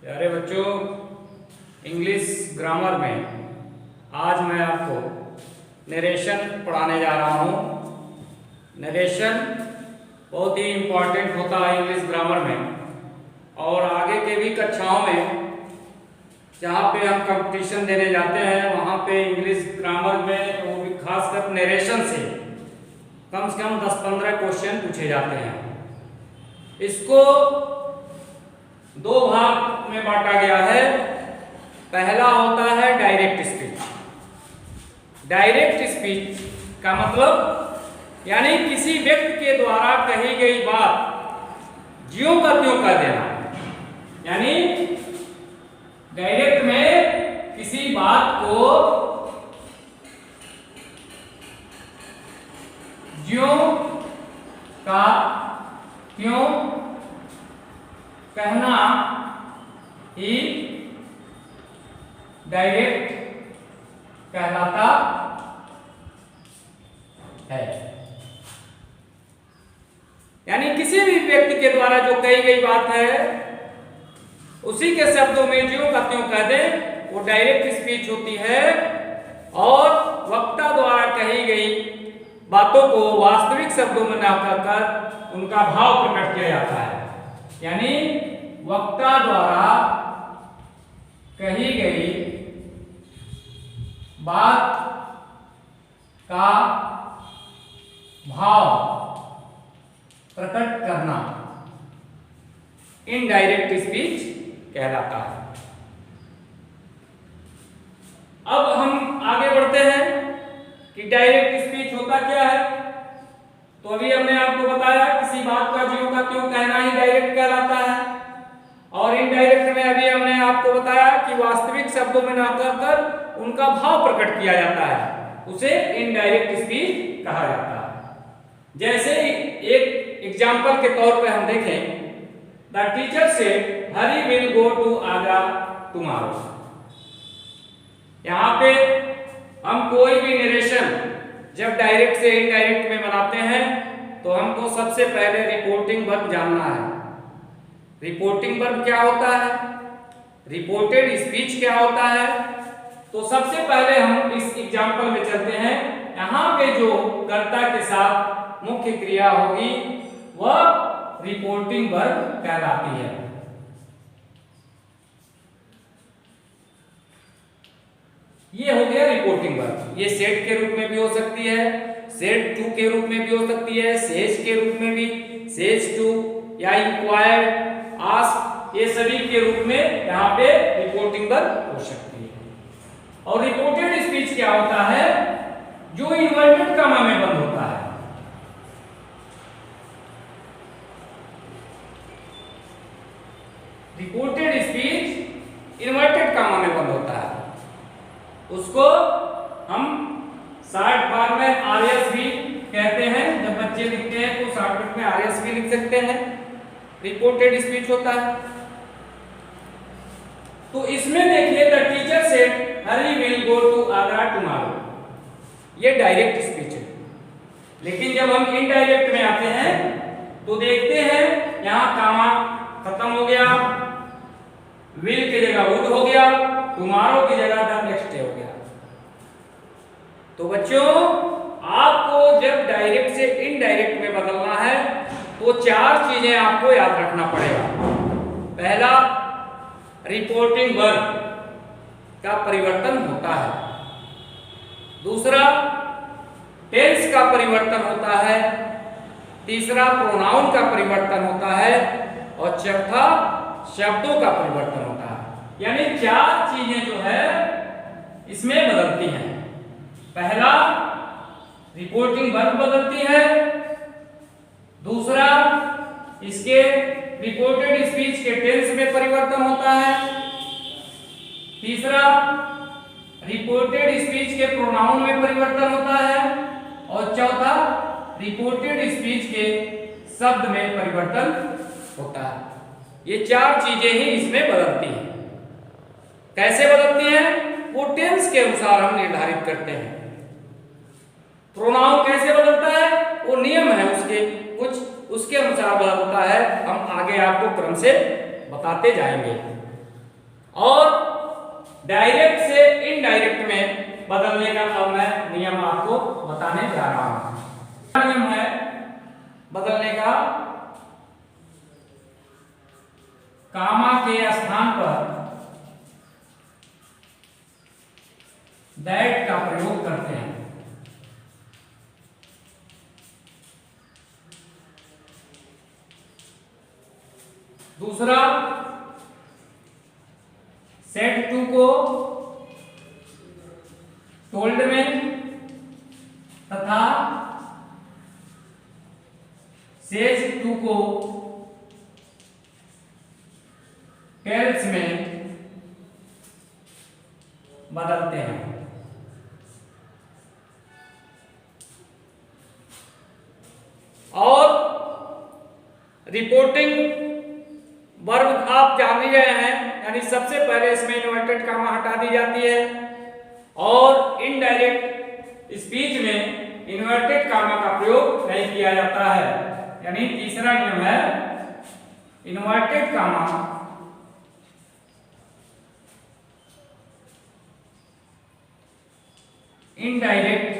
प्यारे बच्चों, English grammar में आज मैं आपको नरेशन पढ़ाने जा रहा हूँ। नरेशन बहुत ही इम्पोर्टेंट होता है इंग्लिश ग्रामर में और आगे के भी कक्षाओं में जहाँ पे हम कंपटीशन देने जाते हैं वहाँ पे इंग्लिश ग्रामर में वो भी खासकर नरेशन से कम 10-15 क्वेश्चन पूछे जाते हैं। इसको दो भाग में बांटा गया है। पहला होता है डायरेक्ट स्पीच। डायरेक्ट स्पीच का मतलब यानी किसी व्यक्ति के द्वारा कही गई बात ज्यों का त्यों कह देना। यानी डायरेक्ट में किसी बात को ज्यों का त्यों कहना ही डायरेक्ट कहलाता है। यानी किसी भी व्यक्ति के द्वारा जो कही गई बात है उसी के शब्दों में ज्यों का त्यों कह दे वो डायरेक्ट स्पीच होती है। और वक्ता द्वारा कही गई बातों को वास्तविक शब्दों में ना कहकर उनका भाव प्रकट किया जाता है। यानी वक्ता द्वारा कही गई बात का भाव प्रकट करना इनडायरेक्ट स्पीच कहलाता है। अब हम आगे बढ़ते हैं कि डायरेक्ट स्पीच होता क्या है। तो अभी हमने आपको बताया किसी बात का ज्यों का त्यों कहना ही डायरेक्ट कहलाता है। और इनडायरेक्ट में अभी हमने आपको बताया कि वास्तविक शब्दों में ना कहकर उनका भाव प्रकट किया जाता है, उसे इनडायरेक्ट स्पीच कहा जाता है। जैसे एक एग्जाम्पल के तौर पे हम देखें, द टीचर से Hari will go to Agra tomorrow. यहाँ पे हम कोई भी नरेशन जब डायरेक्ट से इनडायरेक्ट में बनाते हैं तो हमको सबसे पहले रिपोर्टिंग वर्ब जानना है। रिपोर्टिंग वर्ब क्या होता है, रिपोर्टेड स्पीच क्या होता है। तो सबसे पहले हम इस एग्जाम्पल में चलते हैं। यहाँ पे जो कर्ता के साथ मुख्य क्रिया होगी वह रिपोर्टिंग वर्ब कहलाती है। ये हो गया रिपोर्टिंग वर्ब। ये सेड के रूप में भी हो सकती है, सेड टू के रूप में भी हो सकती है, सेज के रूप में भी, सेज टू या इंक्वायर्ड, आस्क, ये सभी के रूप में यहाँ पे रिपोर्टिंग वर्ब हो सकती है। और रिपोर्टेड स्पीच क्या होता है, जो इन्वर्टेड कॉमा में बंद होता है। रिपोर्टेड स्पीच इन्वर्टेड कॉमा में बंद होता है। उसको हम शॉर्ट फॉर्म में आरएस भी कहते हैं। जब बच्चे लिखते हैं तो शॉर्टकट में आरएस भी लिख सकते हैं। रिपोर्टेड स्पीच होता है। तो इसमें देखिए, the teacher said Hari will go to Agra tomorrow, ये डायरेक्ट स्पीच है। लेकिन जब हम इनडायरेक्ट में आते हैं तो देखते हैं यहाँ कॉमा खत्म हो गया, विल की जगह वुड हो गया, टुमारो की जगह द नेक्स्ट डे हो गया। तो बच्चों, आपको जब डायरेक्ट से इनडायरेक्ट में बदलना है तो चार चीजें आपको याद रखना पड़ेगा। पहला, रिपोर्टिंग वर्ब का परिवर्तन होता है। दूसरा, टेंस का परिवर्तन होता है। तीसरा, प्रोनाउन का परिवर्तन होता है। और चौथा, शब्दों का परिवर्तन होता है। यानी चार चीजें जो है इसमें बदलती हैं। पहला, रिपोर्टिंग वर्ब बदलती है। दूसरा, इसके रिपोर्टेड स्पीच के टेंस में परिवर्तन होता है। तीसरा, रिपोर्टेड स्पीच के प्रोनाउन में परिवर्तन होता है। और चौथा, रिपोर्टेड स्पीच के शब्द में परिवर्तन होता है। ये चार चीजें ही इसमें बदलती हैं। कैसे बदलती हैं, वो टेंस के अनुसार हम निर्धारित करते हैं। प्रोनाउन कैसे बदलता है, वो नियम है उसके, कुछ उसके अनुसार बदलता है। हम आगे आपको क्रम से बताते जाएंगे। और डायरेक्ट से इनडायरेक्ट में बदलने का अब मैं नियम आपको बताने जा रहा हूं। नियम है बदलने का, कामा के स्थान पर दैट का प्रयोग करते हैं। दूसरा, सेट टू को टोल्ड में तथा सेज टू को टेल्स में बदलते हैं। और रिपोर्टिंग वर्ब आप जान ही गए हैं, यानी सबसे पहले इसमें इन्वर्टेड कामा हटा दी जाती है और इनडायरेक्ट स्पीच में इन्वर्टेड कामा का प्रयोग नहीं किया जाता है। यानी तीसरा नियम है इन्वर्टेड कामा इनडायरेक्ट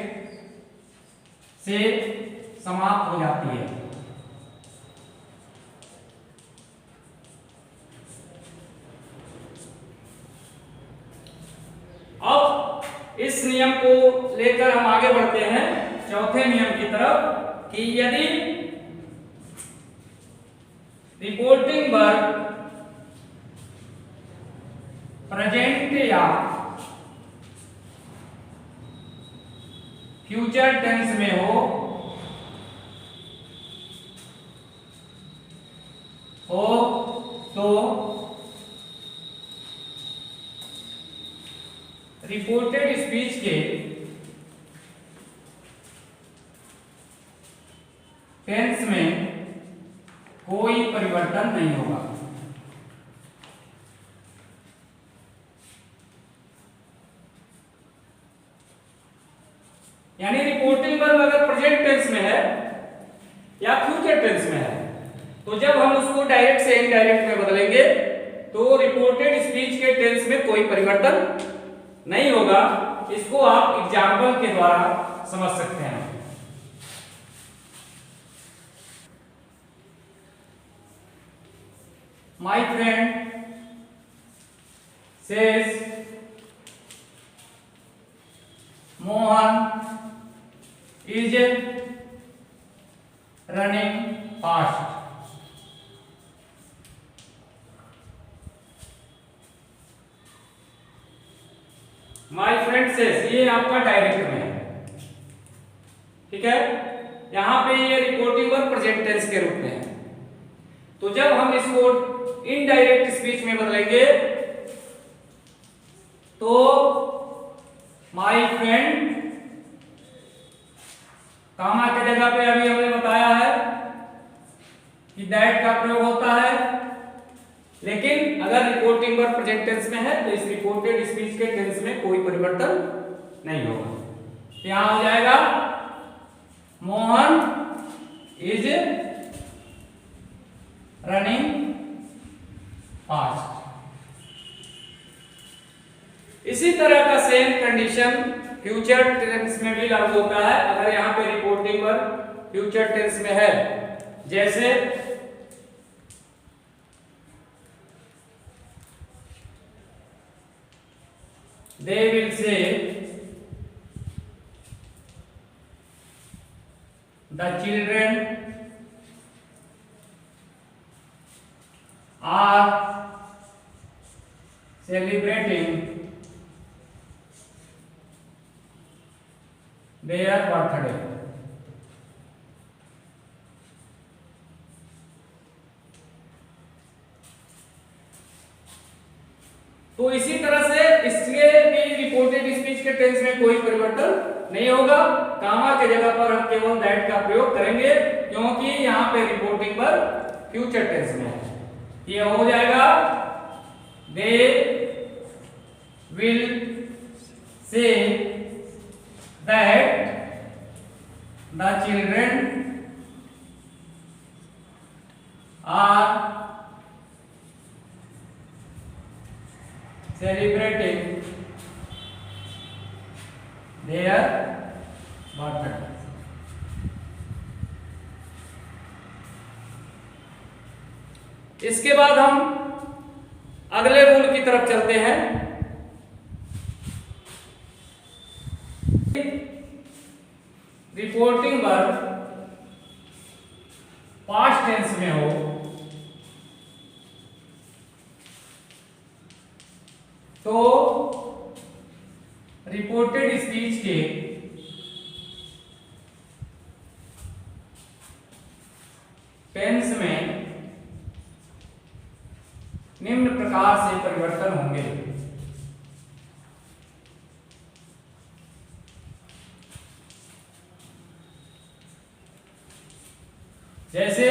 से समाप्त हो जाती है। अब इस नियम को लेकर हम आगे बढ़ते हैं चौथे नियम की तरफ कि यदि रिपोर्टिंग वर्ब प्रेजेंट या फ्यूचर टेंस में हो तो रिपोर्टेड स्पीच के टेंस में कोई परिवर्तन नहीं होगा। यानी रिपोर्टिंग वर्ब अगर प्रेजेंट टेंस में है या फ्यूचर टेंस में है तो जब हम उसको डायरेक्ट से इनडायरेक्ट में बदलेंगे तो रिपोर्टेड स्पीच के टेंस में कोई परिवर्तन नहीं होगा। इसको आप एग्जाम्पल के द्वारा समझ सकते हैं। My friend says Mohan is running fast. My friend says, ये आपका डायरेक्ट में है, ठीक है। यहां पे ये रिपोर्टिंग वर्ब प्रेजेंट टेंस के रूप में है। तो जब हम इसको इनडायरेक्ट स्पीच में बदलेंगे तो माय फ्रेंड कामा की जगह पे अभी हमने बताया है कि दैट का प्रयोग होता है, लेकिन अगर रिपोर्टिंग वर्ब प्रेजेंट टेंस में है तो इस रिपोर्टेड स्पीच के टेंस में कोई परिवर्तन नहीं होगा। यहां हो जाएगा मोहन इज रनिंग फास्ट। इसी तरह का सेम कंडीशन फ्यूचर टेंस में भी लागू होता है। अगर यहां पे रिपोर्टिंग वर्ब फ्यूचर टेंस में है, जैसे they will say the children are celebrating their birthday। तो इसी तरह से इसके भी रिपोर्टेड स्पीच के टेंस में कोई परिवर्तन नहीं होगा। कामा के जगह पर हम केवल दैट का प्रयोग करेंगे क्योंकि यहाँ पे रिपोर्टिंग पर फ्यूचर टेंस में है। ये हो जाएगा they will say that the children are celebrating their birthday। इसके बाद हम अगले रूल की तरफ चलते हैं। रिपोर्टिंग वर्ब पास्ट टेंस में हो तो रिपोर्टेड स्पीच के टेंस में निम्न प्रकार से परिवर्तन होंगे। जैसे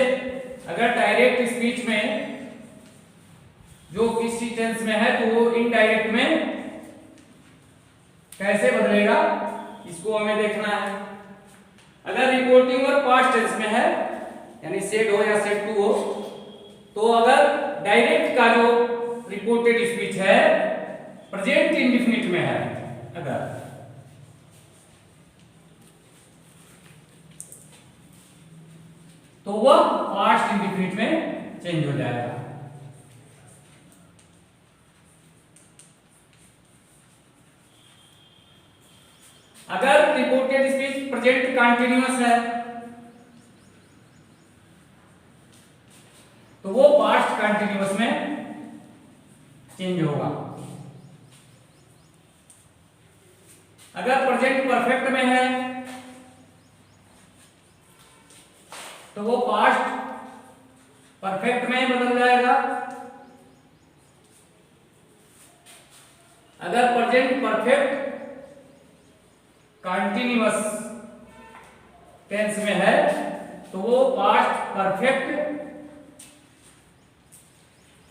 अगर डायरेक्ट स्पीच में जो किसी टेंस में है तो वो इनडायरेक्ट में कैसे बदलेगा, इसको हमें देखना है। अगर रिपोर्टिंग और पास्ट टेंस में है यानी सेड हो या सेड टू हो, तो अगर डायरेक्ट का जो रिपोर्टेड स्पीच है प्रेजेंट इंडेफिनिट में है, अगर तो वह पास्ट इंडेफिनिट में चेंज हो जाएगा। अगर रिपोर्टेड स्पीच प्रेजेंट कंटीन्यूअस है तो वो पास्ट कंटीन्यूअस में चेंज होगा। अगर प्रेजेंट परफेक्ट में है तो वो पास्ट परफेक्ट में बदल जाएगा। अगर प्रेजेंट परफेक्ट कंटीन्यूअस टेंस में है तो वो पास्ट परफेक्ट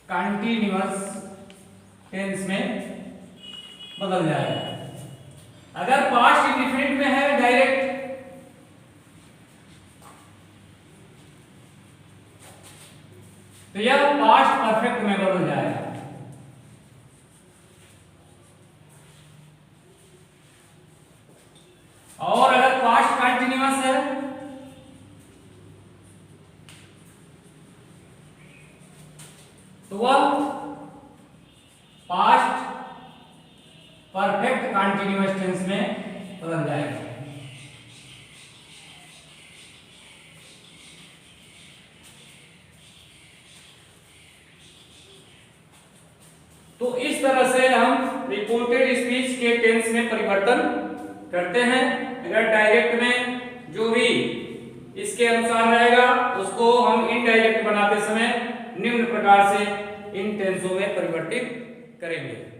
कंटीन्यूअस टेंस में बदल जाएगा। अगर पास्ट इंडेफिनिट में है डायरेक्ट तो यह पास्ट परफेक्ट में बदल जाएगा। और अगर पास्ट कंटीन्यूअस है तो वह पास्ट परफेक्ट कंटीन्यूअस टेंस में बदल जाएगा। तो इस तरह से हम रिपोर्टेड स्पीच के टेंस में परिवर्तन करते हैं। अगर डायरेक्ट में जो भी इसके अनुसार रहेगा उसको हम इनडायरेक्ट बनाते समय निम्न प्रकार से इन टेंसों में परिवर्तित करेंगे।